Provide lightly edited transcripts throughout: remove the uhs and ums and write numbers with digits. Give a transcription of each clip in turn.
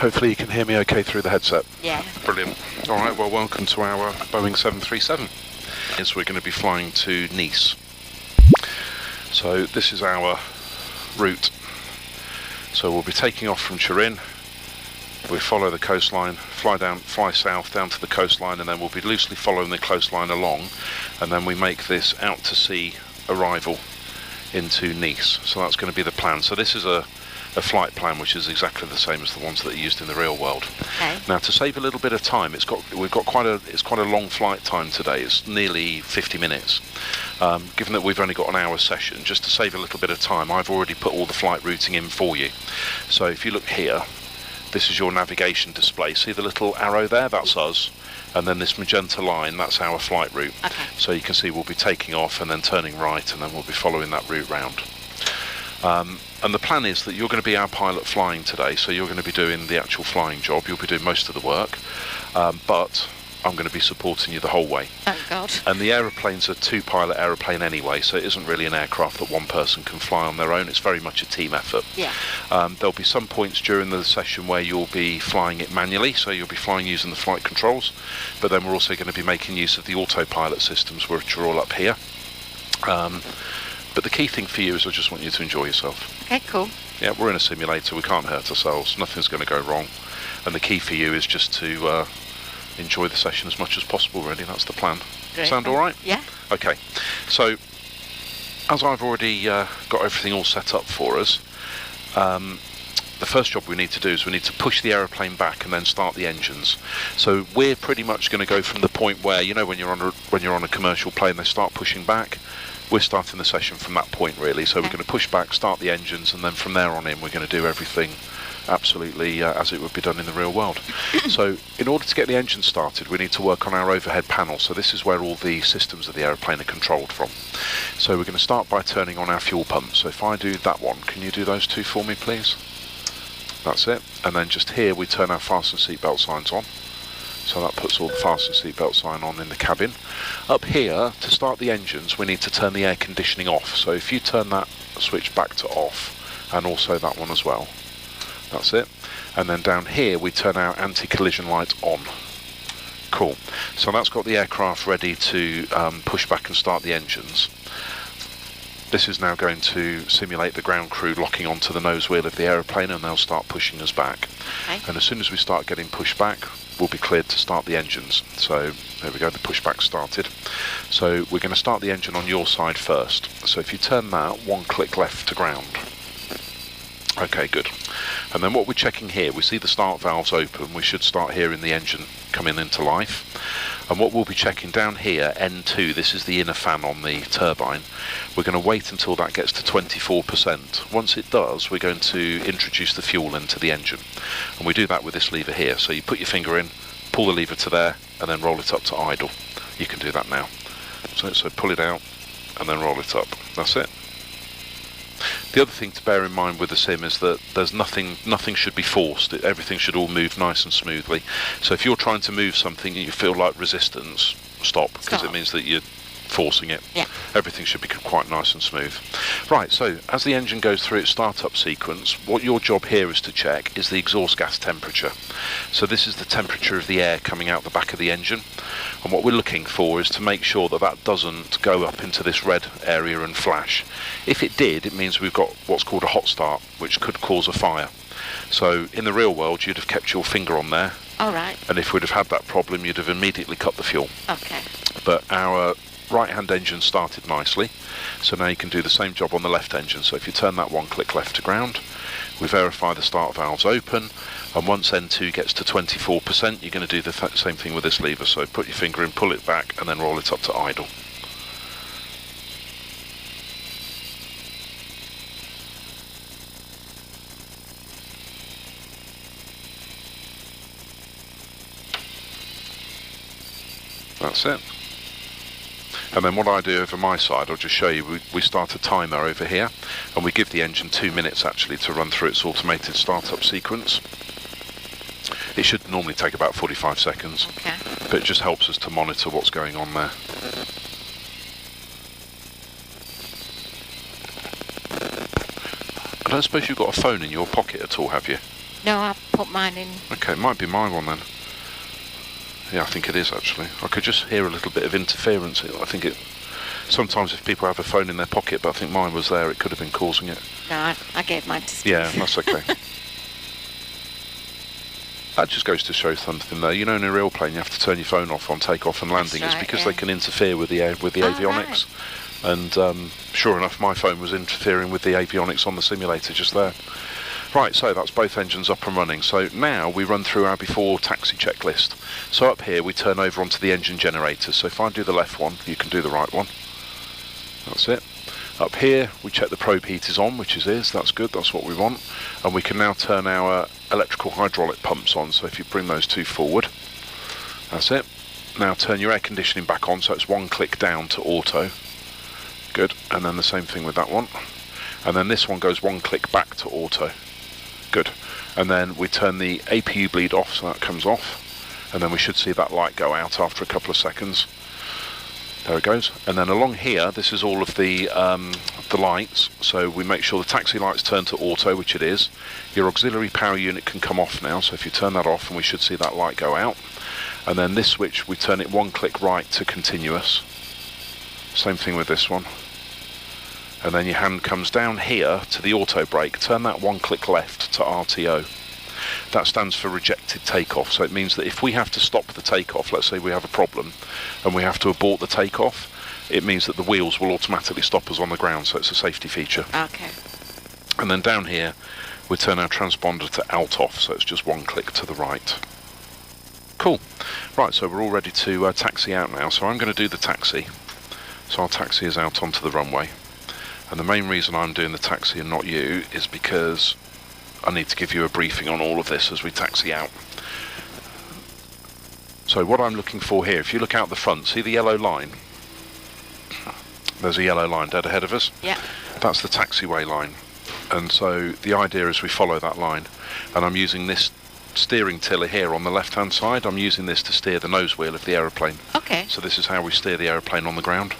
Hopefully you can hear me okay through the headset. Yeah. Brilliant. All right, well, welcome to our Boeing 737. As we're going to be flying to Nice. So this is our route. So we'll be taking off from Turin. We follow the coastline, fly south down to the coastline, and then we'll be loosely following the coastline along, and then we make this out to sea arrival into Nice. So that's going to be the plan. So this is a flight plan which is exactly the same as the ones that are used in the real world. Okay. Now, to save a little bit of time, it's quite a long flight time today. It's nearly 50 minutes. Given that we've only got an hour session, just to save a little bit of time, I've already put all the flight routing in for you. So if you look here, this is your navigation display. See the little arrow there? That's us. And then this magenta line, that's our flight route. Okay. So you can see we'll be taking off and then turning right, and then we'll be following that route round. And the plan is that you're going to be our pilot flying today, so you're going to be doing the actual flying job. You'll be doing most of the work, but I'm going to be supporting you the whole way. Thank God. And the aeroplane's a two-pilot aeroplane anyway, so it isn't really an aircraft that one person can fly on their own. It's very much a team effort. Yeah. There'll be some points during the session where you'll be flying it manually, so you'll be flying using the flight controls, but then we're also going to be making use of the autopilot systems, which are all up here. But the key thing for you is I just want you to enjoy yourself. Okay, cool. Yeah, we're in a simulator, we can't hurt ourselves, nothing's going to go wrong, and the key for you is just to enjoy the session as much as possible, really. That's the plan. Great. Sound all right? Yeah. Okay, so as I've already got everything all set up for us, the first job we need to do is we need to push the aeroplane back and then start the engines. So we're pretty much going to go from the point where, you know, when you're on a commercial plane, they start pushing back. We're starting the session from that point, really. So we're going to push back, start the engines, and then from there on in, we're going to do everything absolutely as it would be done in the real world. So in order to get the engine started, we need to work on our overhead panel. So this is where all the systems of the aeroplane are controlled from. So we're going to start by turning on our fuel pump. So if I do that one, can you do those two for me, please? That's it. And then just here, we turn our fasten seatbelt signs on. So that puts all the fasten seatbelt sign on in the cabin. Up here, to start the engines, we need to turn the air conditioning off. So if you turn that switch back to off, and also that one as well. That's it. And then down here, we turn our anti-collision light on. Cool. So that's got the aircraft ready to push back and start the engines. This is now going to simulate the ground crew locking onto the nose wheel of the aeroplane, and they'll start pushing us back. Okay. And as soon as we start getting pushed back, we'll be cleared to start the engines. So there we go, the pushback started. So we're going to start the engine on your side first. So if you turn that, one click left to ground. Okay, good. And then what we're checking here, we see the start valves open. We should start hearing the engine coming into life. And what we'll be checking down here, N2, this is the inner fan on the turbine. We're going to wait until that gets to 24%. Once it does, we're going to introduce the fuel into the engine. And we do that with this lever here. So you put your finger in, pull the lever to there, and then roll it up to idle. You can do that now. So pull it out, and then roll it up. That's it. The other thing to bear in mind with the sim is that there's nothing should be forced. Everything should all move nice and smoothly. So if you're trying to move something and you feel like resistance, stop, because it means that you're forcing it. Yeah. Everything should be quite nice and smooth. Right, so as the engine goes through its startup sequence, what your job here is to check is the exhaust gas temperature. So this is the temperature of the air coming out the back of the engine. And what we're looking for is to make sure that that doesn't go up into this red area and flash. If it did, it means we've got what's called a hot start, which could cause a fire. So in the real world, you'd have kept your finger on there. All right. And if we'd have had that problem, you'd have immediately cut the fuel. Okay. But our right-hand engine started nicely, so now you can do the same job on the left engine. So if you turn that one click left to ground, we verify the start valves open, and once N2 gets to 24%, you're going to do the same thing with this lever. So put your finger in, pull it back, and then roll it up to idle. That's it. And then what I do over my side, I'll just show you, we start a timer over here, and we give the engine 2 minutes actually to run through its automated startup sequence. It should normally take about 45 seconds, okay, but it just helps us to monitor what's going on there. I don't suppose you've got a phone in your pocket at all, have you? No, I put mine in. Okay, it might be my one then. Yeah, I think it is actually. I could just hear a little bit of interference. I think it... Sometimes if people have a phone in their pocket, but I think mine was there, it could have been causing it. No, I gave mine to Steve. Yeah, that's okay. That just goes to show something though. You know, in a real plane you have to turn your phone off on takeoff and landing. That's It's right, because yeah. they can interfere with the avionics. Right. And sure enough, my phone was interfering with the avionics on the simulator just there. Right, so that's both engines up and running. So now we run through our before taxi checklist. So up here we turn over onto the engine generators. So if I do the left one, you can do the right one. That's it. Up here we check the probe heat is on, which it is. That's good, that's what we want. And we can now turn our electrical hydraulic pumps on. So if you bring those two forward, that's it. Now turn your air conditioning back on, so it's one click down to auto. Good, and then the same thing with that one. And then this one goes one click back to auto. Good. And then we turn the APU bleed off, so that comes off. And then we should see that light go out after a couple of seconds. There it goes. And then along here, this is all of the lights. So we make sure the taxi lights turn to auto, which it is. Your auxiliary power unit can come off now, so if you turn that off, and we should see that light go out. And then this switch, we turn it one click right to continuous. Same thing with this one. And then your hand comes down here to the auto brake. Turn that one click left to RTO. That stands for rejected takeoff. So it means that if we have to stop the takeoff, let's say we have a problem and we have to abort the takeoff, it means that the wheels will automatically stop us on the ground. So it's a safety feature. Okay. And then down here, we turn our transponder to out off. So it's just one click to the right. Cool. Right, so we're all ready to taxi out now. So I'm going to do the taxi. So our taxi is out onto the runway. And the main reason I'm doing the taxi and not you is because I need to give you a briefing on all of this as we taxi out. So what I'm looking for here, if you look out the front, see the yellow line? There's a yellow line dead ahead of us. Yeah. That's the taxiway line. And so the idea is we follow that line. And I'm using this steering tiller here on the left-hand side. I'm using this to steer the nose wheel of the aeroplane. Okay. So this is how we steer the aeroplane on the ground.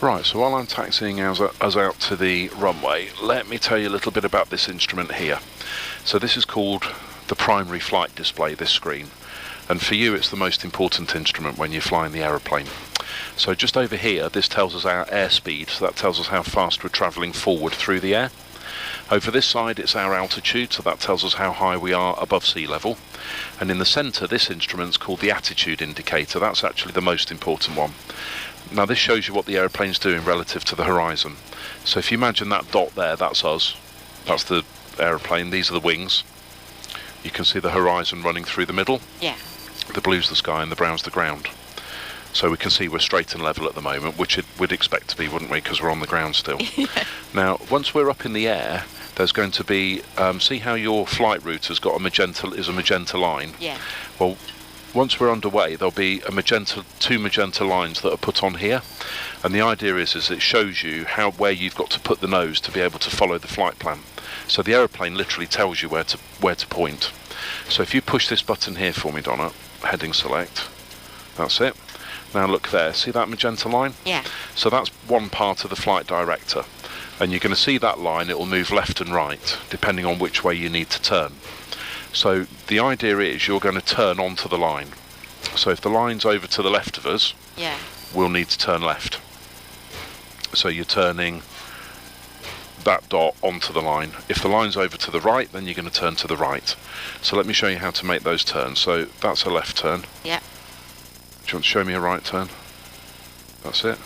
Right, so while I'm taxiing us out to the runway, let me tell you a little bit about this instrument here. So this is called the primary flight display, this screen. And for you, it's the most important instrument when you're flying the aeroplane. So just over here, this tells us our airspeed, so that tells us how fast we're travelling forward through the air. Over this side, it's our altitude, so that tells us how high we are above sea level. And in the centre, this instrument's called the attitude indicator. That's actually the most important one. Now this shows you what the aeroplane's doing relative to the horizon. So if you imagine that dot there, that's us. That's the aeroplane. These are the wings. You can see the horizon running through the middle. Yeah. The blue's the sky and the brown's the ground. So we can see we're straight and level at the moment, which we'd expect to be, wouldn't we, because we're on the ground still. Yeah. Now, once we're up in the air, there's going to be, see how your flight route has got a magenta line? Yeah. Well, once we're underway, there'll be two magenta lines that are put on here, and the idea is it shows you where you've got to put the nose to be able to follow the flight plan. So the aeroplane literally tells you where to point. So if you push this button here for me, Donna, heading select, that's it. Now look there, see that magenta line? Yeah. So that's one part of the flight director, and you're going to see that line. It will move left and right depending on which way you need to turn. So the idea is you're going to turn onto the line. So if the line's over to the left of us, Yeah. we'll need to turn left. So you're turning that dot onto the line. If the line's over to the right, then you're going to turn to the right. So let me show you how to make those turns. So that's a left turn. Yeah. Do you want to show me a right turn? That's it.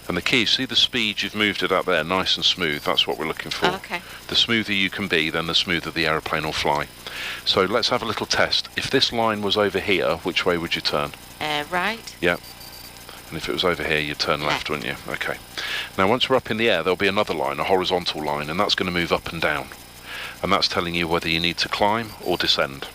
And the key, see the speed you've moved it up there, nice and smooth, that's what we're looking for. Okay. The smoother you can be, then the smoother the aeroplane will fly. So let's have a little test. If this line was over here, which way would you turn? Right. Yeah. And if it was over here, you'd turn left, wouldn't you? Okay. Now once we're up in the air, there'll be another line, a horizontal line, and that's going to move up and down. And that's telling you whether you need to climb or descend.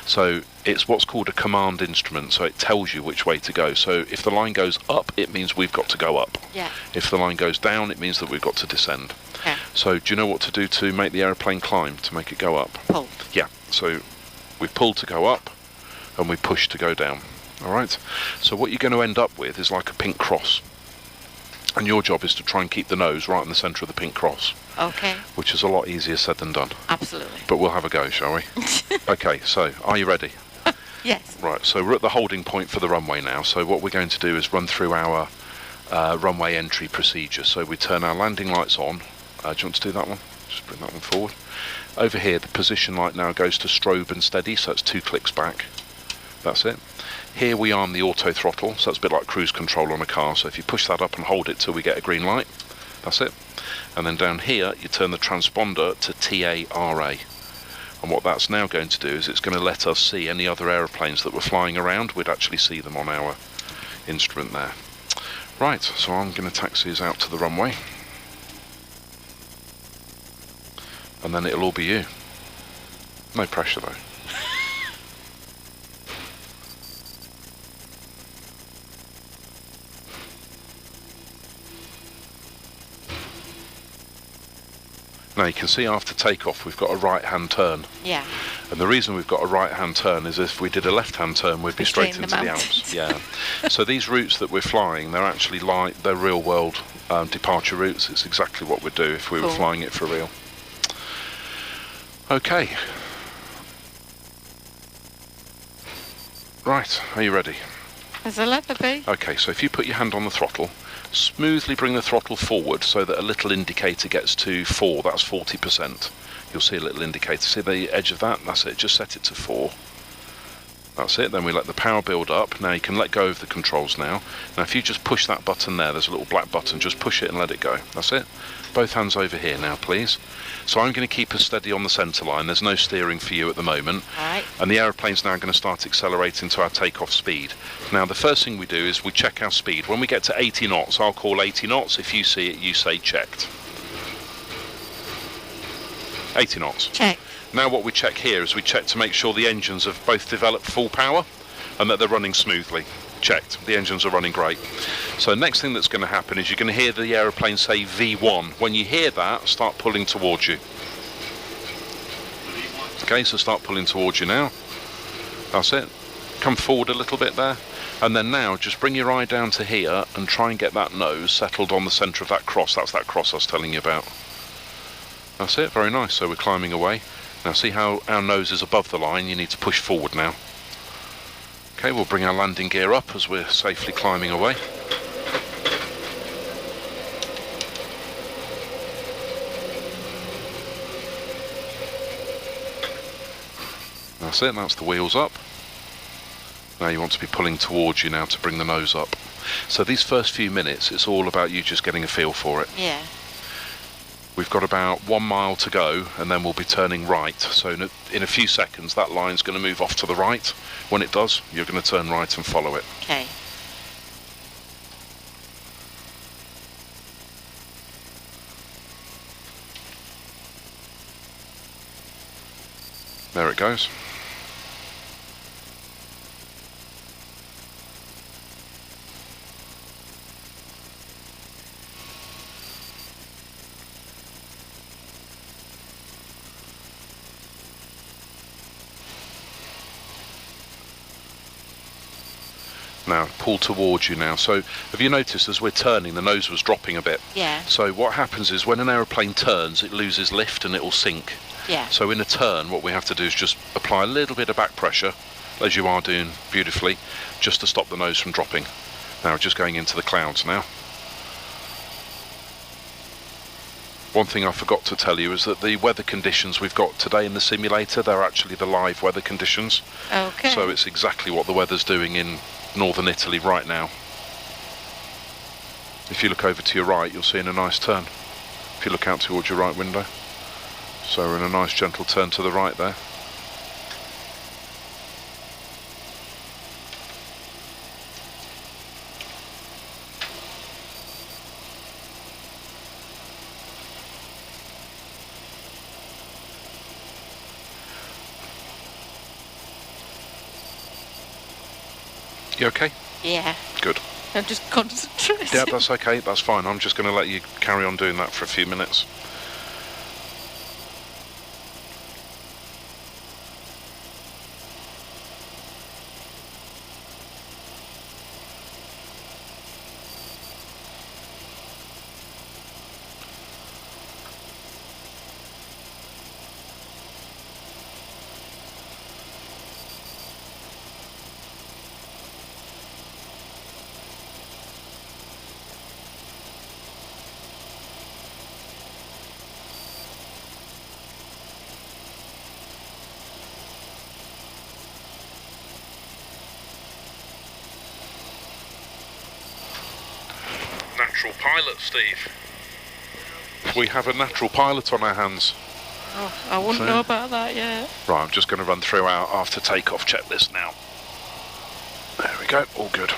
So it's what's called a command instrument, so it tells you which way to go. So if the line goes up, it means we've got to go up. Yeah. If the line goes down, it means that we've got to descend. Yeah. So do you know what to do to make the aeroplane climb, to make it go up? Pull. Yeah, so we pull to go up and we push to go down. Alright, so what you're going to end up with is like a pink cross. And your job is to try and keep the nose right in the centre of the pink cross. Okay. Which is a lot easier said than done. Absolutely. But we'll have a go, shall we? Okay, so are you ready? Yes. Right, so we're at the holding point for the runway now. So what we're going to do is run through our runway entry procedure. So we turn our landing lights on. Do you want to do that one? Just bring that one forward. Over here, the position light now goes to strobe and steady, so it's 2 clicks back. That's it. Here we arm the auto throttle, so it's a bit like cruise control on a car. So if you push that up and hold it till we get a green light, that's it. And then down here, you turn the transponder to TARA. And what that's now going to do is it's going to let us see any other aeroplanes that were flying around. We'd actually see them on our instrument there. Right, so I'm going to taxi us out to the runway. And then it'll all be you. No pressure though. Now you can see after takeoff we've got a right-hand turn. Yeah. And the reason we've got a right-hand turn is if we did a left-hand turn we'd be straight into the Alps. Yeah. So these routes that we're flying, they're actually like they're real-world departure routes. It's exactly what we'd do if we were flying it for real. Okay. Right, are you ready? As I'll ever be. Okay, so if you put your hand on the throttle, smoothly bring the throttle forward so that a little indicator gets to 4, that's 40%. You'll see a little indicator, see the edge of that? That's it, just set it to 4. That's it, then we let the power build up. Now you can let go of the controls now. Now if you just push that button there, there's a little black button, just push it and let it go. That's it. Both hands over here now, please. So I'm going to keep us steady on the centre line. There's no steering for you at the moment. Right. And the aeroplane's now going to start accelerating to our takeoff speed. Now the first thing we do is we check our speed. When we get to 80 knots, I'll call 80 knots. If you see it, you say checked. 80 knots. Check. Now what we check here is we check to make sure the engines have both developed full power and that they're running smoothly. Checked. The engines are running great. So next thing that's going to happen is you're going to hear the aeroplane say V1. When you hear that, start pulling towards you. Okay, so start pulling towards you now. That's it. Come forward a little bit there. And then now just bring your eye down to here and try and get that nose settled on the centre of that cross. That's that cross I was telling you about. That's it. Very nice. So we're climbing away. Now see how our nose is above the line. You need to push forward now. Okay, we'll bring our landing gear up as we're safely climbing away. That's it, that's the wheels up. Now you want to be pulling towards you now to bring the nose up. So these first few minutes, it's all about you just getting a feel for it. Yeah. We've got about 1 mile to go and then we'll be turning right. So in a few seconds that line's going to move off to the right. When it does, you're going to turn right and follow it. Okay. There it goes. Now pull towards you now. So have you noticed as we're turning the nose was dropping a bit? Yeah. So what happens is when an aeroplane turns it loses lift and it will sink. Yeah. So in a turn what we have to do is just apply a little bit of back pressure, as you are doing beautifully, just to stop the nose from dropping. Now just going into the clouds now. One thing I forgot to tell you is that the weather conditions we've got today in the simulator, they're actually the live weather conditions. Okay. So it's exactly what the weather's doing in northern Italy right now. If you look over to your right, you'll see in a nice turn. If you look out towards your right window. So we're in a nice gentle turn to the right there. You okay? Yeah. Good. I'm just concentrating. Yeah, that's okay, that's fine. I'm just going to let you carry on doing that for a few minutes. natural pilot, Steve. We have a natural pilot on our hands. Oh, I wouldn't know about that yet. Right, I'm just going to run through our after takeoff checklist now. There we go, all good.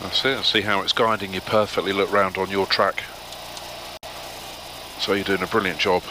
That's it, see how it's guiding you perfectly, look round on your track. So you're doing a brilliant job.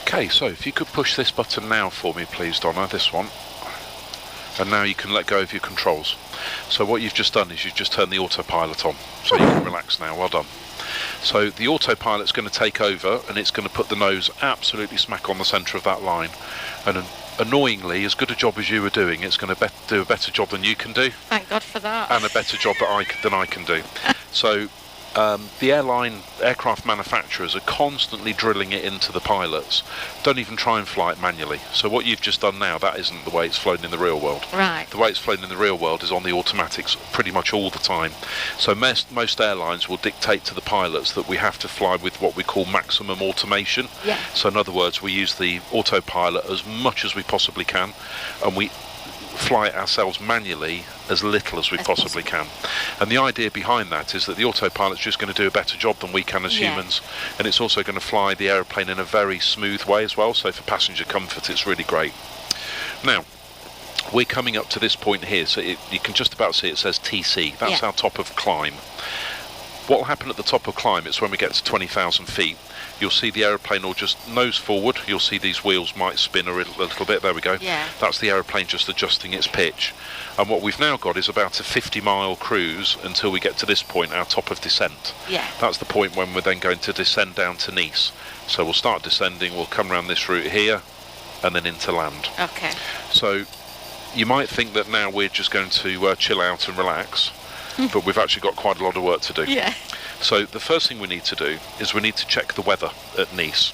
Okay, so if you could push this button now for me please, Donna, this one. And now you can let go of your controls. So what you've just done is you've just turned the autopilot on, so you can relax now, well done. So the autopilot's going to take over and it's going to put the nose absolutely smack on the centre of that line. And annoyingly, as good a job as you were doing, it's going to do a better job than you can do. Thank God for that. And a better job than I can do. So the aircraft manufacturers are constantly drilling it into the pilots. Don't even try and fly it manually. So what you've just done now, that isn't the way it's flown in the real world. Right. The way it's flown in the real world is on the automatics pretty much all the time. So most airlines will dictate to the pilots that we have to fly with what we call maximum automation. Yeah. So in other words, we use the autopilot as much as we possibly can, and we fly it ourselves manually as little as we possibly can. And the idea behind that is that the autopilot's just going to do a better job than we can as humans, and it's also going to fly the aeroplane in a very smooth way as well, so for passenger comfort it's really great. Now, we're coming up to this point here, so you can just about see it says TC, that's our top of climb. What will happen at the top of climb is when we get to 20,000 feet, you'll see the aeroplane will just nose forward. You'll see these wheels might spin a little bit. There we go. Yeah. That's the aeroplane just adjusting its pitch. And what we've now got is about a 50-mile cruise until we get to this point, our top of descent. Yeah. That's the point when we're then going to descend down to Nice. So we'll start descending, we'll come around this route here, and then into land. Okay. So you might think that now we're just going to chill out and relax, but we've actually got quite a lot of work to do. Yeah. So the first thing we need to do is we need to check the weather at Nice.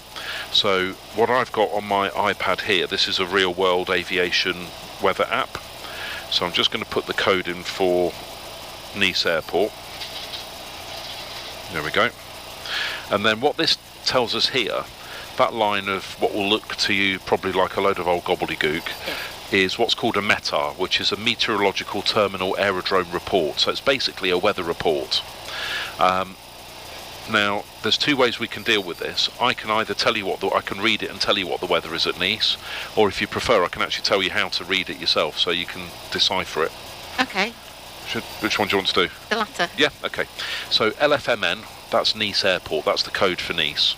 So what I've got on my iPad here, this is a real world aviation weather app. So I'm just going to put the code in for Nice Airport. There we go. And then what this tells us here, that line of what will look to you probably like a load of old gobbledygook, is what's called a METAR, which is a Meteorological Terminal Aerodrome Report. So it's basically a weather report. Now, there's two ways we can deal with this. I can either tell you I can read it and tell you what the weather is at Nice, or if you prefer, I can actually tell you how to read it yourself, so you can decipher it. Okay. Which one do you want to do? The latter. Yeah, okay. So LFMN that's Nice Airport, that's the code for Nice.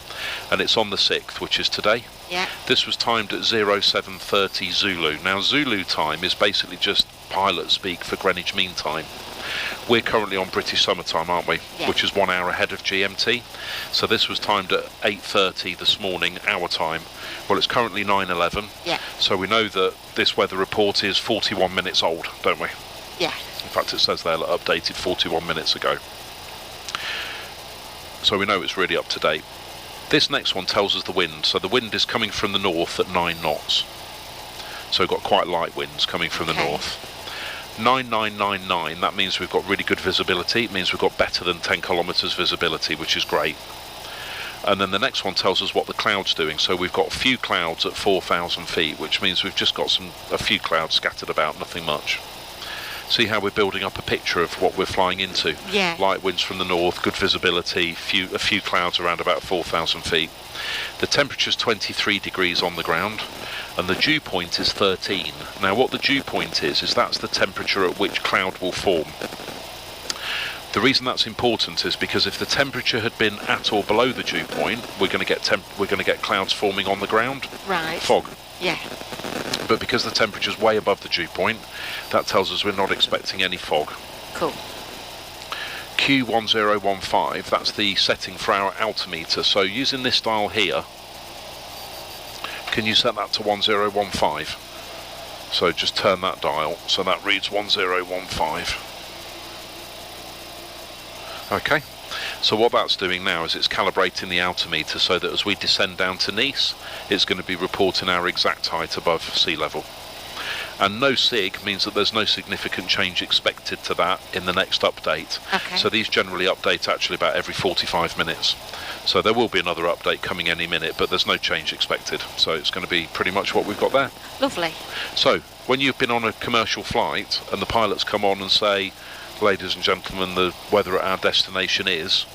And it's on the 6th, which is today. Yeah. This was timed at 0730 Zulu. Now Zulu time is basically just pilot speak for Greenwich Mean Time. We're currently on British summertime, aren't we? Yeah. Which is 1 hour ahead of GMT. So this was timed at 8:30 this morning, our time. Well, it's currently 9:11. Yeah. So we know that this weather report is 41 minutes old, don't we? Yeah. In fact, it says there updated 41 minutes ago. So we know it's really up to date. This next one tells us the wind. So the wind is coming from the north at 9 knots. So we've got quite light winds coming from the north. 9999, that means we've got really good visibility. It means we've got better than 10 kilometres visibility, which is great. And then the next one tells us what the cloud's doing. So we've got a few clouds at 4,000 feet, which means we've just got a few clouds scattered about, nothing much. See how we're building up a picture of what we're flying into? Yeah. Light winds from the north, good visibility, a few clouds around about 4,000 feet. The temperature's 23 degrees on the ground, and the dew point is 13. Now what the dew point is that's the temperature at which cloud will form. The reason that's important is because if the temperature had been at or below the dew point, we're going to get clouds forming on the ground. Right. Fog. Yeah. But because the temperature's way above the dew point, that tells us we're not expecting any fog. Cool. Q1015, that's the setting for our altimeter. So using this dial here, can you set that to 1015? So just turn that dial, so that reads 1015. Okay, so what that's doing now is it's calibrating the altimeter so that as we descend down to Nice, it's going to be reporting our exact height above sea level. And no sig means that there's no significant change expected to that in the next update. Okay. So these generally update actually about every 45 minutes. So there will be another update coming any minute, but there's no change expected. So it's going to be pretty much what we've got there. Lovely. So when you've been on a commercial flight and the pilots come on and say, ladies and gentlemen, the weather at our destination is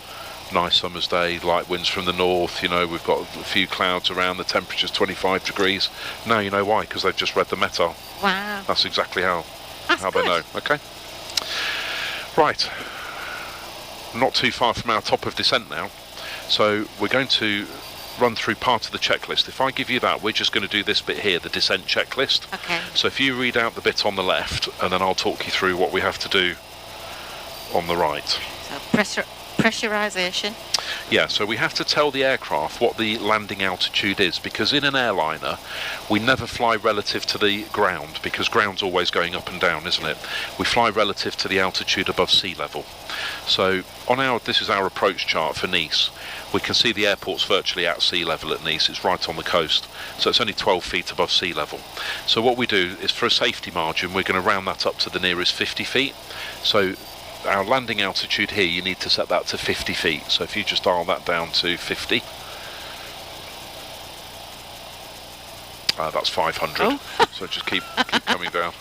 nice summer's day, light winds from the north, we've got a few clouds around, the temperature's 25 degrees. Now you know why, because they've just read the METAR. Wow. That's exactly how That's they know. Okay. Right. Not too far from our top of descent now. So we're going to run through part of the checklist. If I give you that, we're just going to do this bit here, the descent checklist. Okay. So if you read out the bit on the left, and then I'll talk you through what we have to do on the right. So pressurization. Yeah, so we have to tell the aircraft what the landing altitude is, because in an airliner we never fly relative to the ground, because ground's always going up and down, isn't it? We fly relative to the altitude above sea level. So this is our approach chart for Nice. We can see the airport's virtually at sea level at Nice. It's right on the coast, so it's only 12 feet above sea level. So what we do is, for a safety margin, we're going to round that up to the nearest 50 feet. So our landing altitude here, you need to set that to 50 feet. So if you just dial that down to 50, that's 500. Oh. So just keep coming down.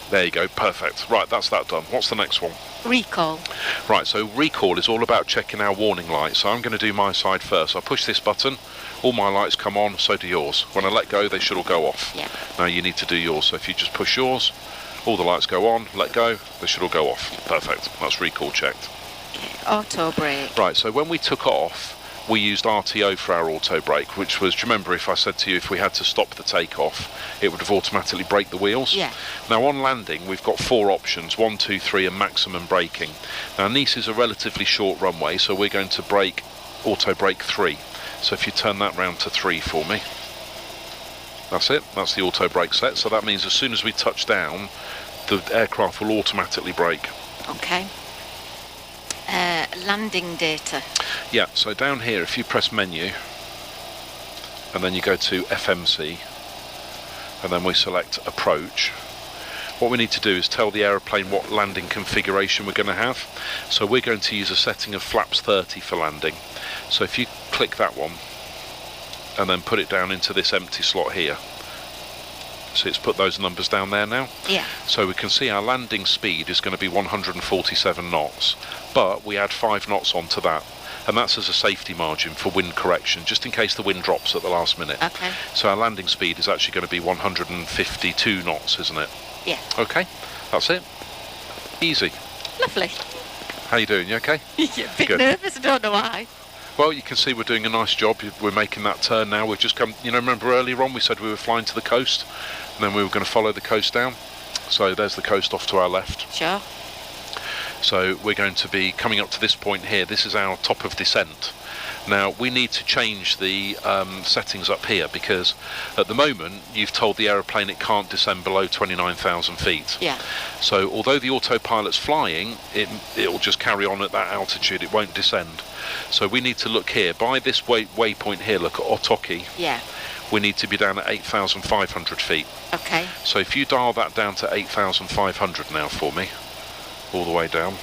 There you go, perfect. Right, that's that done. What's the next one? Recall. Right, so recall is all about checking our warning lights. So I'm going to do my side first. I push this button, all my lights come on, so do yours. When I let go, they should all go off. Yeah. Now you need to do yours. So if you just push yours, all the lights go on, let go, they should all go off. Perfect, that's recall checked. Okay. Auto brake. Right, so when we took off, we used RTO for our auto brake, which was, do you remember if I said to you if we had to stop the takeoff, it would have automatically braked the wheels? Yeah. Now on landing, we've got 4 options, 1, 2, 3 and maximum braking. Now Nice is a relatively short runway, so we're going to brake, auto brake 3. So if you turn that round to 3 for me. That's it, that's the auto brake set, so that means as soon as we touch down, the aircraft will automatically brake. Okay. Landing data. Yeah, so down here, if you press menu, and then you go to FMC, and then we select approach, what we need to do is tell the aeroplane what landing configuration we're going to have. So we're going to use a setting of flaps 30 for landing. So if you click that one, and then put it down into this empty slot here. So it's put those numbers down there now. Yeah. So we can see our landing speed is going to be 147 knots, but we add 5 knots onto that, and that's as a safety margin for wind correction, just in case the wind drops at the last minute. Okay. So our landing speed is actually going to be 152 knots, isn't it? Yeah. Okay, that's it. Easy. Lovely. How you doing? You okay? You're a bit Good. nervous, I don't know why. Well, you can see we're doing a nice job. We're making that turn now. We've just come, remember earlier on we said we were flying to the coast and then we were going to follow the coast down. So there's the coast off to our left. Sure. So we're going to be coming up to this point here. This is our top of descent. Now we need to change the settings up here because at the moment you've told the aeroplane it can't descend below 29,000 feet. Yeah. So although the autopilot's flying, it'll just carry on at that altitude, it won't descend. So we need to look here, by this waypoint here, look at Otoki. Yeah. We need to be down at 8,500 feet. Okay. So if you dial that down to 8,500 now for me, all the way down.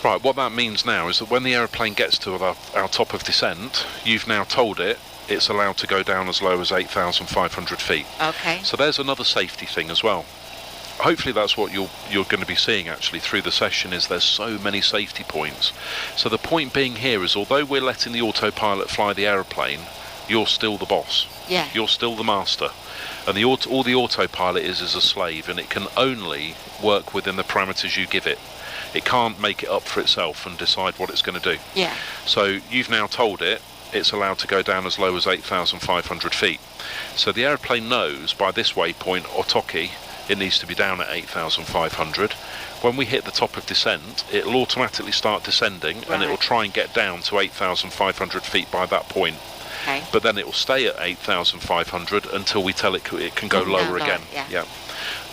Right, what that means now is that when the aeroplane gets to our top of descent, you've now told it it's allowed to go down as low as 8,500 feet. Okay. So there's another safety thing as well. Hopefully that's what you're going to be seeing actually through the session, is there's so many safety points. So the point being here is, although we're letting the autopilot fly the aeroplane, you're still the boss. Yeah. You're still the master. And all the autopilot is a slave, and it can only work within the parameters you give it. It can't make it up for itself and decide what it's going to do. Yeah. So you've now told it it's allowed to go down as low as 8,500 feet. So the aeroplane knows by this waypoint, Otoki, it needs to be down at 8,500. When we hit the top of descent, it'll automatically start descending, and it'll try and get down to 8,500 feet by that point. Okay. But then it will stay at 8,500 until we tell it can go lower again. Yeah.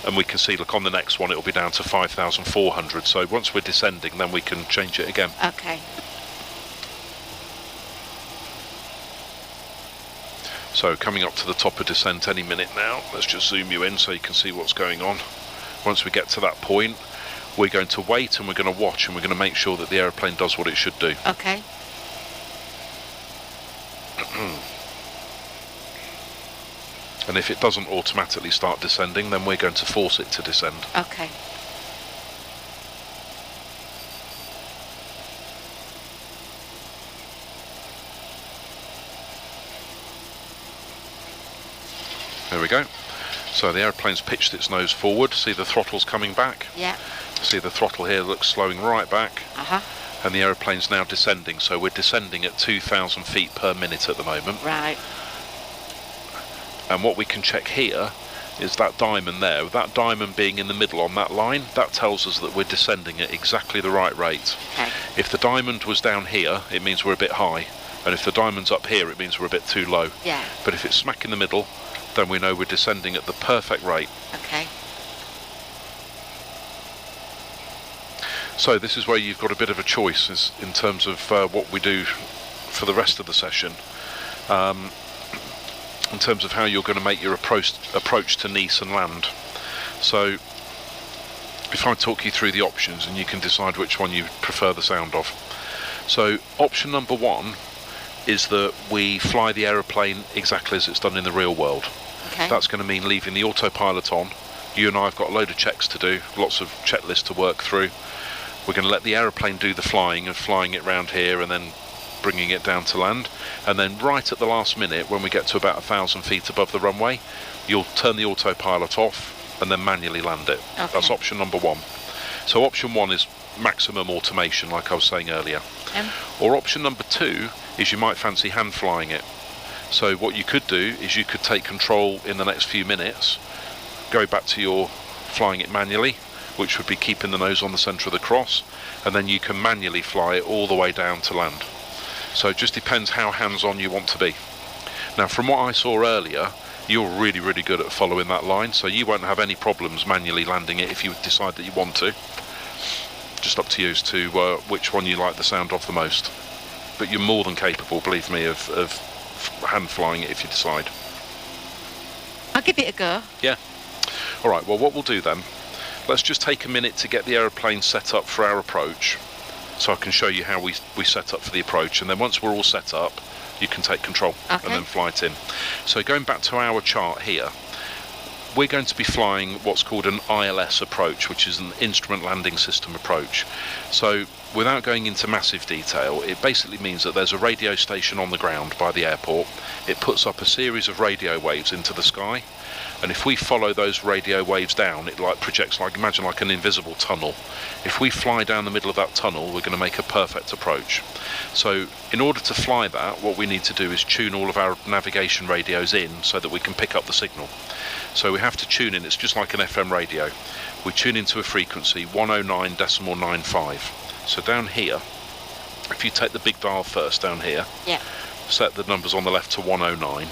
And we can see, look, on the next one it'll be down to 5,400. So once we're descending, then we can change it again. Okay. So coming up to the top of descent any minute now. Let's just zoom you in so you can see what's going on. Once we get to that point, we're going to wait and we're going to watch, and we're going to make sure that the aeroplane does what it should do. Okay. And if it doesn't automatically start descending, then we're going to force it to descend. Okay. There we go. So the aeroplane's pitched its nose forward. See the throttle's coming back? Yeah. See the throttle here looks slowing right back. Uh-huh. And the aeroplane's now descending. So we're descending at 2,000 feet per minute at the moment. Right. And what we can check here is that diamond there. That diamond being in the middle on that line, that tells us that we're descending at exactly the right rate. Okay. If the diamond was down here, it means we're a bit high. And if the diamond's up here, it means we're a bit too low. Yeah. But if it's smack in the middle, then we know we're descending at the perfect rate. Okay. So this is where you've got a bit of a choice in terms of what we do for the rest of the session. In terms of how you're going to make your approach to Nice and land. So if I talk you through the options, and you can decide which one you prefer the sound of. So option number one is that we fly the aeroplane exactly as it's done in the real world. Okay. That's going to mean leaving the autopilot on. You and I have got a load of checks to do, lots of checklists to work through. We're going to let the aeroplane do the flying, and flying it round here and then bringing it down to land. And then right at the last minute, when we get to about 1,000 feet above the runway, you'll turn the autopilot off and then manually land it. Okay. That's option number one. So option one is maximum automation, like I was saying earlier. Or option number two is you might fancy hand flying it. So what you could do is you could take control in the next few minutes, go back to your flying it manually, which would be keeping the nose on the centre of the cross, and then you can manually fly it all the way down to land. So it just depends how hands-on you want to be. Now, from what I saw earlier, you're really, really good at following that line, so you won't have any problems manually landing it if you decide that you want to. Just up to you as to which one you like the sound of the most. But you're more than capable, believe me, of hand flying it if you decide. I'll give it a go. Yeah. All right, well, what we'll do then, let's just take a minute to get the aeroplane set up for our approach, so I can show you how we set up for the approach, and then once we're all set up, you can take control and then fly it in. So going back to our chart here, we're going to be flying what's called an ILS approach, which is an instrument landing system approach. So without going into massive detail, it basically means that there's a radio station on the ground by the airport. It puts up a series of radio waves into the sky, and if we follow those radio waves down, it like projects, like, imagine like an invisible tunnel. If we fly down the middle of that tunnel, we're going to make a perfect approach. So in order to fly that, what we need to do is tune all of our navigation radios in so that we can pick up the signal. So we have to tune in, it's just like an FM radio. We tune into a frequency 109.95. So down here, if you take the big dial first down here, Yeah. set the numbers on the left to 109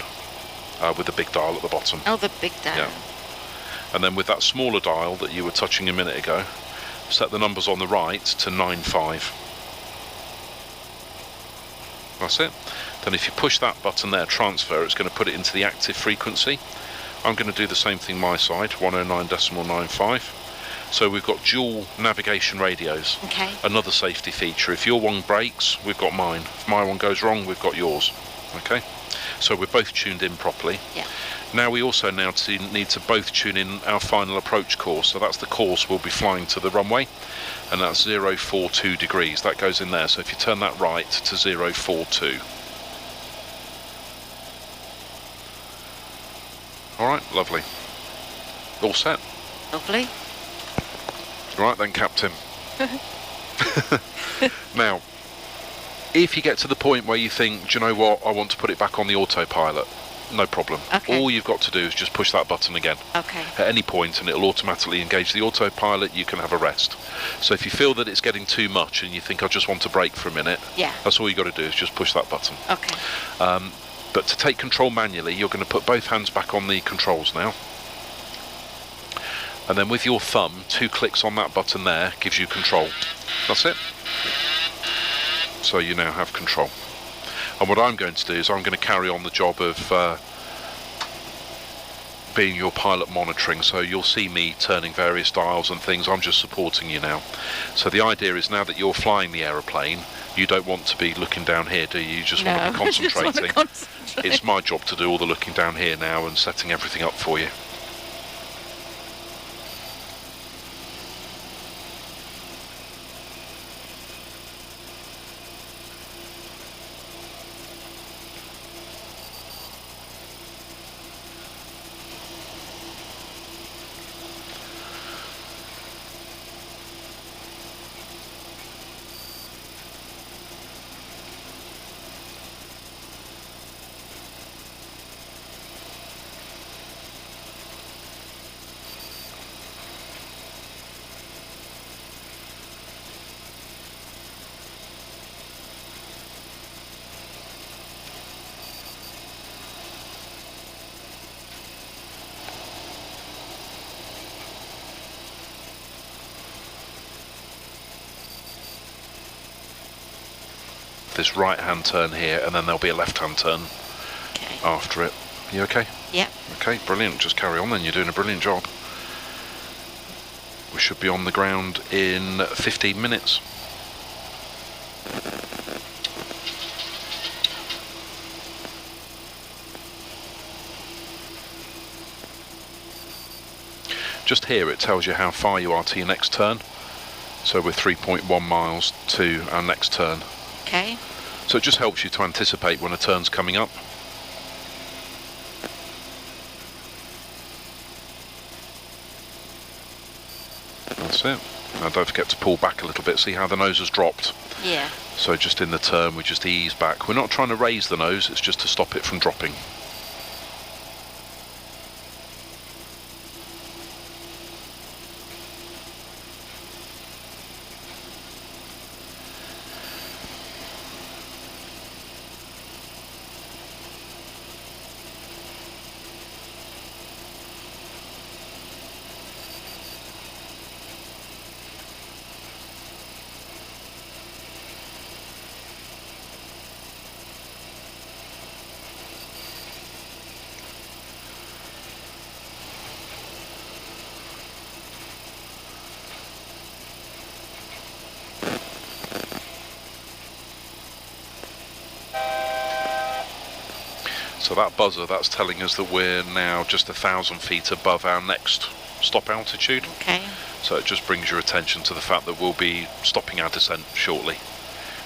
with the big dial at the bottom. Oh, the big dial. Yeah. And then with that smaller dial that you were touching a minute ago, set the numbers on the right to 95. That's it. Then if you push that button there, transfer, it's going to put it into the active frequency. I'm going to do the same thing my side, 109.95. So we've got dual navigation radios. Okay. Another safety feature. If your one breaks, we've got mine. If my one goes wrong, we've got yours. Okay? So we're both tuned in properly. Yeah. Now we also need to both tune in our final approach course. So that's the course we'll be flying to the runway, and that's 042 degrees. That goes in there. So if you turn that right to 042. Alright, lovely. All set. Lovely. Right then, Captain. Now, if you get to the point where you think, do you know what, I want to put it back on the autopilot, no problem. Okay. All you've got to do is just push that button again. Okay. At any point, and it'll automatically engage the autopilot. You can have a rest. So if you feel that it's getting too much and you think, I just want to break for a minute, Yeah. that's all you got to do is just push that button. Okay. But to take control manually, you're going to put both hands back on the controls now. And then with your thumb, 2 clicks on that button there gives you control. That's it. So you now have control. And what I'm going to do is I'm going to carry on the job of being your pilot monitoring. So you'll see me turning various dials and things. I'm just supporting you now. So the idea is, now that you're flying the aeroplane, you don't want to be looking down here, do you? You just want to be concentrating. I just want to concentrate. It's my job to do all the looking down here now and setting everything up for you. This right hand turn here, and then there'll be a left hand turn after it. You okay? Yeah. Okay, brilliant. Just carry on then, you're doing a brilliant job. We should be on the ground in 15 minutes. Just here it tells you how far you are to your next turn. So we're 3.1 miles to our next turn. Okay. So it just helps you to anticipate when a turn's coming up. That's it. Now don't forget to pull back a little bit. See how the nose has dropped? Yeah. So just in the turn we just ease back. We're not trying to raise the nose, it's just to stop it from dropping. So that buzzer, that's telling us that we're now just 1,000 feet above our next stop altitude. Okay. So it just brings your attention to the fact that we'll be stopping our descent shortly.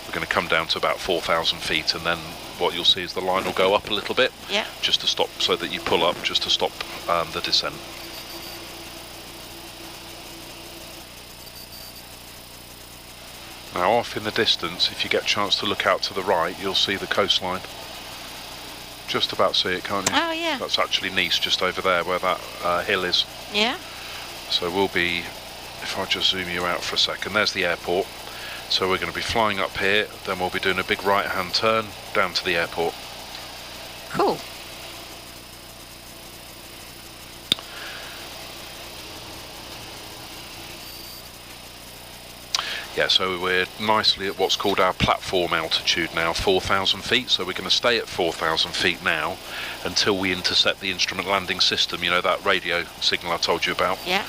We're going to come down to about 4,000 feet, and then what you'll see is the line will go up a little bit, Yeah. just to stop, so that you pull up just to stop the descent. Now off in the distance, if you get a chance to look out to the right, you'll see the coastline. Just about see it, can't you? Oh, yeah. That's actually Nice, just over there where that hill is. Yeah. So we'll be, if I just zoom you out for a second, there's the airport. So we're going to be flying up here, then we'll be doing a big right hand turn down to the airport. Cool. Yeah, so we're nicely at what's called our platform altitude now, 4,000 feet. So we're going to stay at 4,000 feet now until we intercept the instrument landing system, you know, that radio signal I told you about. Yeah.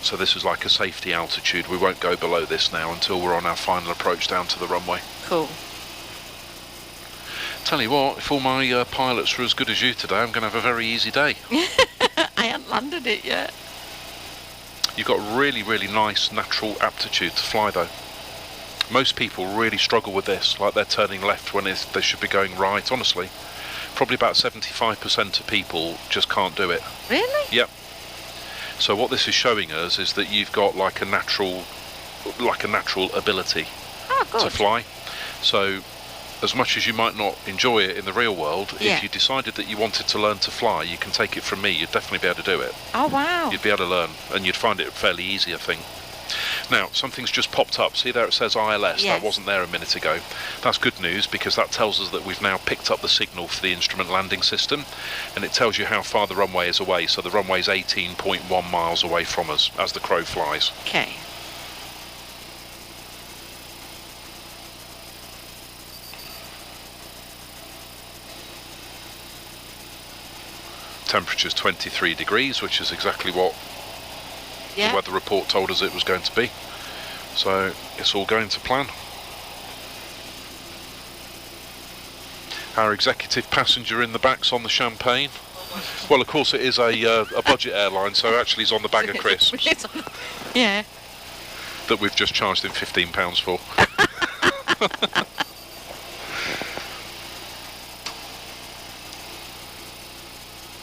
So this is like a safety altitude. We won't go below this now until we're on our final approach down to the runway. Cool. Tell you what, if all my pilots are as good as you today, I'm going to have a very easy day. I haven't landed it yet. You've got really, really nice natural aptitude to fly though. Most people really struggle with this, like they're turning left when they should be going right, honestly. Probably about 75% of people just can't do it. Really? Yep. So what this is showing us is that you've got like a natural ability Oh, good. to fly. So as much as you might not enjoy it in the real world, Yeah. if you decided that you wanted to learn to fly, you can take it from me, you'd definitely be able to do it. Oh, wow. You'd be able to learn, and you'd find it fairly easy, I think. Now, something's just popped up. See there it says ILS, Yes. That wasn't there a minute ago. That's good news, because that tells us that we've now picked up the signal for the instrument landing system, and it tells you how far the runway is away. So the runway's 18.1 miles away from us as the crow flies. Okay. Temperature's 23 degrees, which is exactly what Yeah. the weather report told us it was going to be. So it's all going to plan. Our executive passenger in the back's on the champagne. Well, of course it is a budget airline, so actually he's on the bag of crisps Yeah. that we've just charged him £15 for.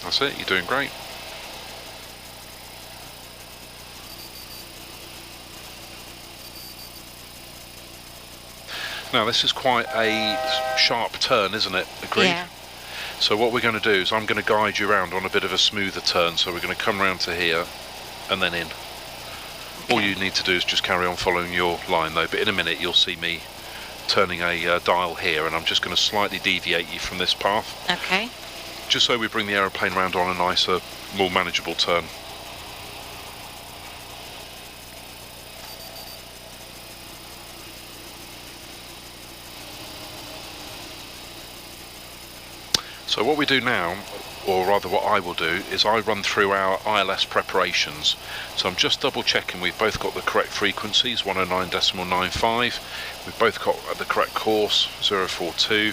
That's it, you're doing great. Now this is quite a sharp turn, isn't it? Agreed? Yeah. So what we're going to do is I'm going to guide you around on a bit of a smoother turn. So we're going to come round to here and then in. All you need to do is just carry on following your line though, but in a minute you'll see me turning a dial here, and I'm just going to slightly deviate you from this path, Okay. just so we bring the aeroplane round on a nicer, more manageable turn. So what we do now, or rather what I will do, is I run through our ILS preparations. So I'm just double checking we've both got the correct frequencies, 109.95, we've both got the correct course, 042,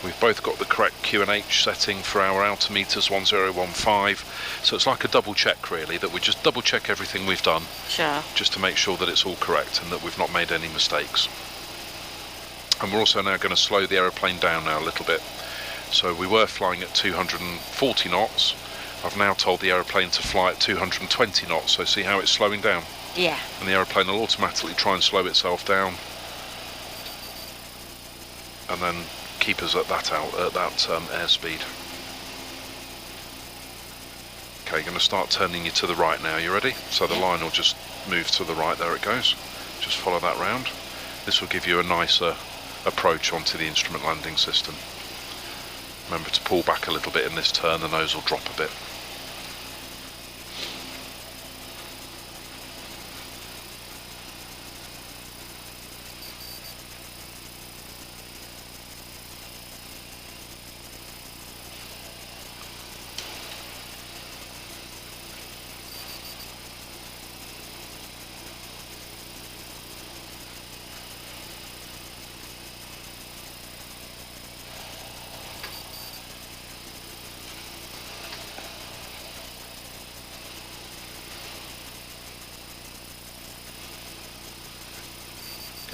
we've both got the correct QNH setting for our altimeters, 1015. So it's like a double check really, that we just double check everything we've done, Sure. just to make sure that it's all correct and that we've not made any mistakes. And we're also now going to slow the aeroplane down now a little bit. So we were flying at 240 knots. I've now told the aeroplane to fly at 220 knots. So see how it's slowing down? Yeah. And the aeroplane will automatically try and slow itself down, and then keep us at that airspeed. Okay, going to start turning you to the right now. You ready? So the line will just move to the right. There it goes. Just follow that round. This will give you a nicer approach onto the instrument landing system. Remember to pull back a little bit in this turn, the nose will drop a bit.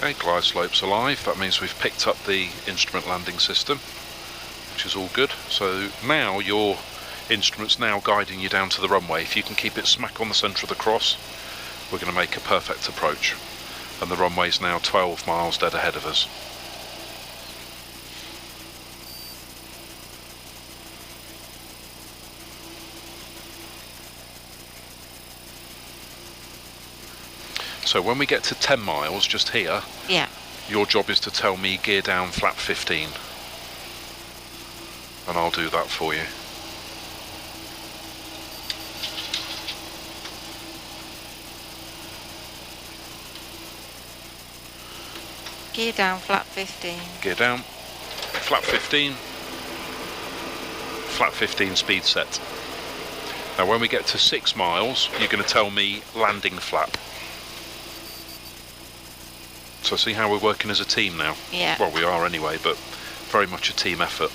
Okay, glide slope's alive. That means we've picked up the instrument landing system, which is all good. So now your instrument's now guiding you down to the runway. If you can keep it smack on the centre of the cross, we're going to make a perfect approach. And the runway's now 12 miles dead ahead of us. So when we get to 10 miles, just here, Yeah. your job is to tell me gear down flap 15. And I'll do that for you. Gear down, flap 15. Gear down, flap 15, flap 15 speed set. Now when we get to 6 miles, you're going to tell me landing flap. So see how we're working as a team now? Yeah. Well, we are anyway, but very much a team effort.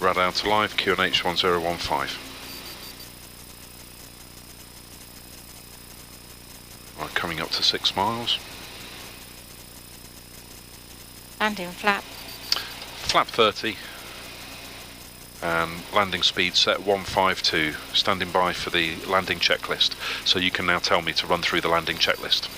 Radar to live, QNH 1015. Right, coming up to 6 miles. Landing flap. Flap 30. And landing speed set 152. Standing by for the landing checklist. So you can now tell me to run through the landing checklist.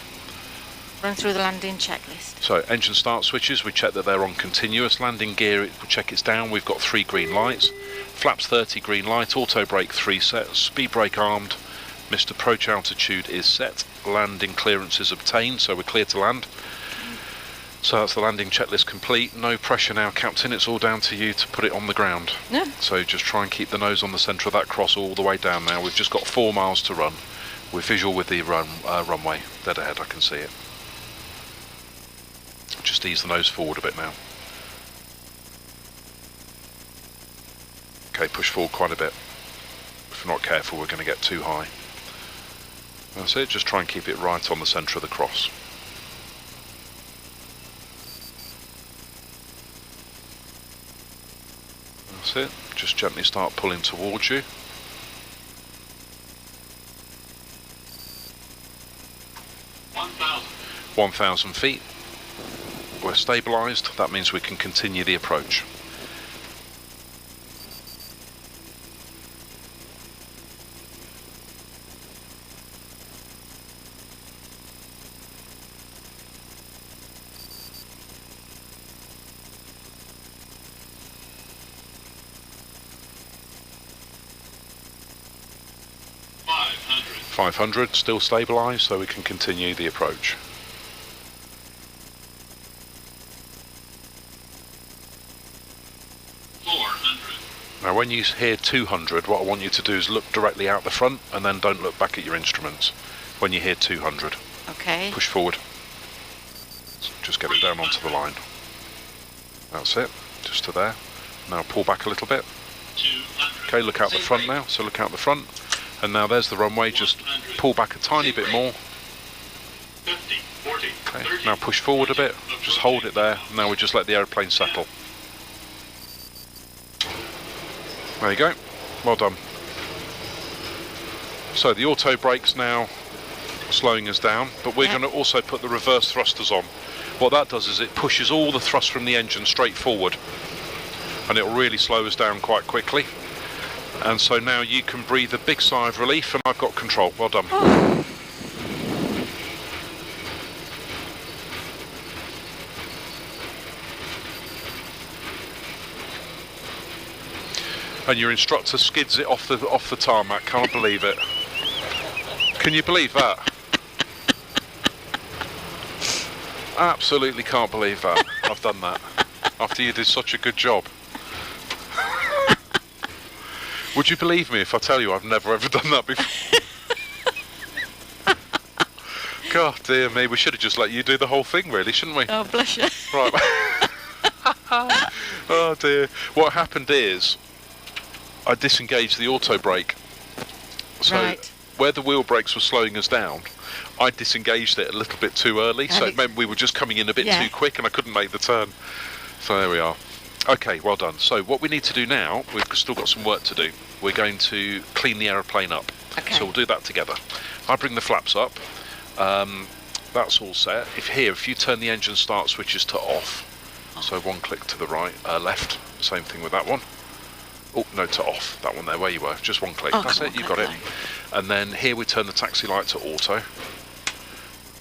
Run through the landing checklist. So engine start switches, we check that they're on continuous. Landing gear, we check it's down. We've got 3 green lights. Flaps 30 green light. Auto brake 3 set. Speed brake armed. Missed approach altitude is set. Landing clearance is obtained, so we're clear to land. So that's the landing checklist complete. No pressure now, Captain. It's all down to you to put it on the ground. Yeah. So just try and keep the nose on the centre of that cross all the way down now. We've just got 4 miles to run. We're visual with the runway. Dead ahead, I can see it. Just ease the nose forward a bit now. Okay, push forward quite a bit. If we're not careful, we're going to get too high. That's it, just try and keep it right on the centre of the cross. That's it, just gently start pulling towards you. $1,000. 1,000 feet. We're stabilised, that means we can continue the approach. $500. 500, still stabilised, so we can continue the approach. Now when you hear 200, what I want you to do is look directly out the front and then don't look back at your instruments when you hear 200. Okay. Push forward. Just get it down onto the line. That's it, just to there. Now pull back a little bit. 200. Okay, look out the front now, so look out the front. And now there's the runway, just pull back a tiny bit more. 50, 40, Okay, 30, now push forward a bit, just hold it there. Now we just let the aeroplane settle. There you go, well done. So the auto brake's now slowing us down, but we're going to also put the reverse thrusters on. What that does is it pushes all the thrust from the engine straight forward, and it'll really slow us down quite quickly. And so now you can breathe a big sigh of relief, and I've got control. Well done. Oh. And your instructor skids it off the tarmac. Can't believe it. Can you believe that? Absolutely can't believe that. I've done that after you did such a good job. Would you believe me if I tell you I've never ever done that before? God dear me, we should have just let you do the whole thing really, shouldn't we? Oh, bless you. Right. Oh dear. What happened is I disengaged the auto brake. So Right. where the wheel brakes were slowing us down, I disengaged it a little bit too early, so it meant we were just coming in a bit too quick and I couldn't make the turn. So there we are. Okay, well done. So what we need to do now, we've still got some work to do. We're going to clean the aeroplane up. Okay. So we'll do that together. I bring the flaps up. That's all set. If you turn the engine start switches to off, so one click to the right, left, same thing with that one. Oh, no, to off, that one there, where you were, just one click, that's it, you got it. And then here we turn the taxi light to auto.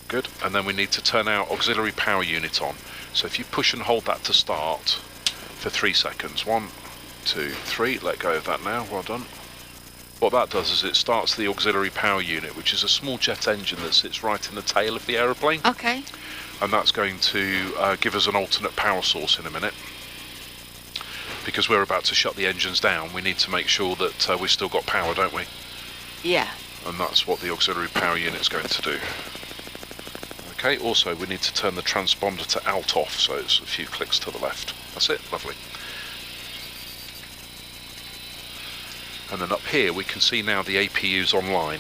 Good, and then we need to turn our auxiliary power unit on. So if you push and hold that to start for 3 seconds, 1, 2, 3, let go of that now, well done. What that does is it starts the auxiliary power unit, which is a small jet engine that sits right in the tail of the aeroplane. Okay. And that's going to give us an alternate power source in a minute. Because we're about to shut the engines down, we need to make sure that we've still got power, don't we? Yeah. And that's what the auxiliary power unit's going to do. Okay, also we need to turn the transponder to alt off, so it's a few clicks to the left. That's it, lovely. And then up here we can see now the APU's online.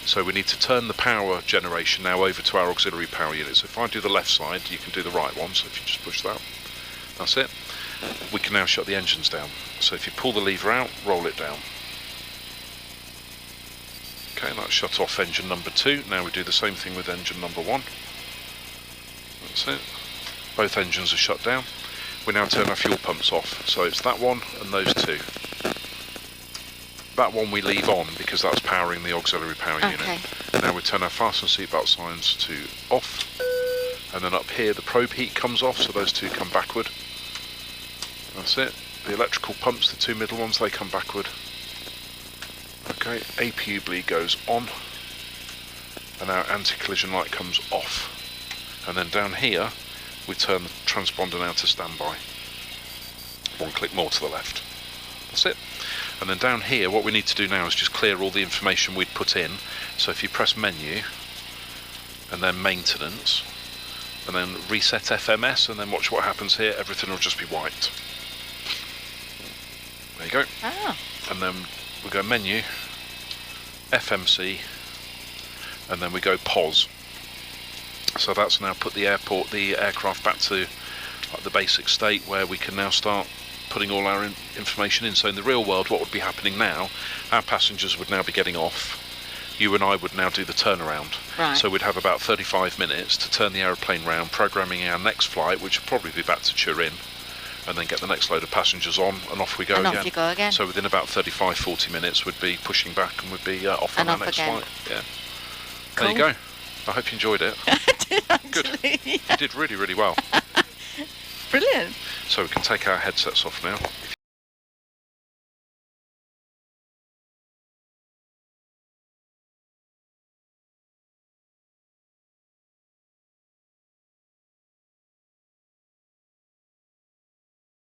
So we need to turn the power generation now over to our auxiliary power unit. So if I do the left side, you can do the right one, so if you just push that, that's it. We can now shut the engines down. So if you pull the lever out, roll it down. Okay, that shut off engine number 2. Now we do the same thing with engine number 1. That's it. Both engines are shut down. We now turn our fuel pumps off. So it's that one and those two. That one we leave on because that's powering the auxiliary power unit. Now we turn our fasten seatbelt signs to off. And then up here the probe heat comes off, so those two come backward. That's it. The electrical pumps, the two middle ones, they come backward. Okay, APU bleed goes on. And our anti-collision light comes off. And then down here, we turn the transponder now to standby. One click more to the left. That's it. And then down here, what we need to do now is just clear all the information we'd put in. So if you press menu, and then maintenance, and then reset FMS, and then watch what happens here, everything will just be wiped. There you go. Ah. And then we go menu, FMC, and then we go pause. So that's now put the aircraft back to the basic state where we can now start putting all our information in. So in the real world, what would be happening now, our passengers would now be getting off. You and I would now do the turnaround. Right. So we'd have about 35 minutes to turn the aeroplane round, programming our next flight, which would probably be back to Turin, and then get the next load of passengers on, and off we go again. Off you go again. So within about 35-40 minutes, we'd be pushing back and we'd be off on our next flight. Yeah. Cool. There you go. I hope you enjoyed it. I did actually. Good. Yeah. You did really, really well. Brilliant. So we can take our headsets off now.